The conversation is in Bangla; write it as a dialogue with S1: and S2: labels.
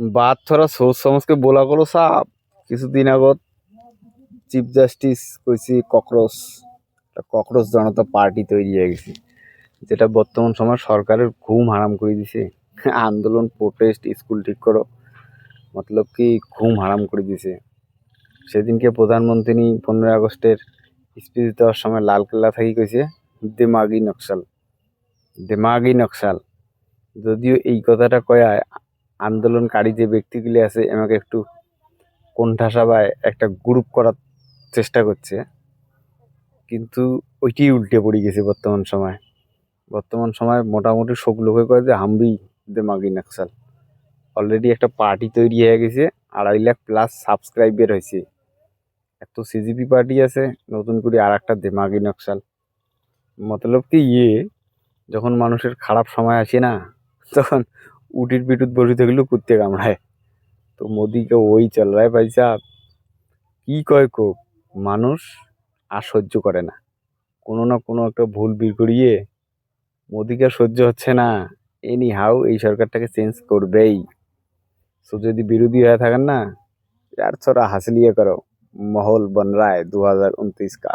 S1: बात थोड़ा सोच समझ के बोला करो साहब। কিছুদিন আগত চিফ জাস্টিস কইছি ককরোচ জনতা পার্টি তৈরি হয়ে গেছে, যেটা বর্তমান সময় সরকারের ঘুম হারাম করে দিছে। আন্দোলন, প্রোটেস্ট, স্কুল ঠিক করো, মতলব কি ঘুম হারাম করে দিছে। সেদিনকে প্রধানমন্ত্রী 15 আগস্টের স্পিচ দেওয়ার সময় লালকেল্লা থেকে কইছে দিমাগি নকশাল, দিমাগি নকশাল। যদিও এই কথাটা কয়া আন্দোলনকারী যে ব্যক্তিগুলি আছে আমাকে একটু কোণঠাসা বা একটা গ্রুপ করার চেষ্টা করছে, কিন্তু ওইটি উল্টে পড়ে গেছে বর্তমান সময় মোটামুটি সব লোকে কয় যে হামবি দিমাগি নকশাল। অলরেডি একটা পার্টি তৈরি হয়ে গেছে, 2.5 লাখ+ সাবস্ক্রাইবার হয়েছে। এত সিজিপি পার্টি আছে, নতুন করে আর একটা দিমাগি নকশাল। মতলব কি যখন মানুষের খারাপ সময় আসে না, তখন উটির পিটুত বসে থাকলেও কুত্তে কামড়ায়। তো মোদিকে ওই চল রায় ভাই সাহ, কি কয় কোক, মানুষ আর সহ্য করে না। কোনো না কোনো একটা ভুল বের করিয়ে মোদিকে আর সহ্য হচ্ছে না, এনি হাউ এই সরকারটাকে চেঞ্জ করবেই। তো যদি বিরোধী হয়ে থাকেন না, यार थोड़ा हंस लिया करो, माहौल बन रहा है 2029 का।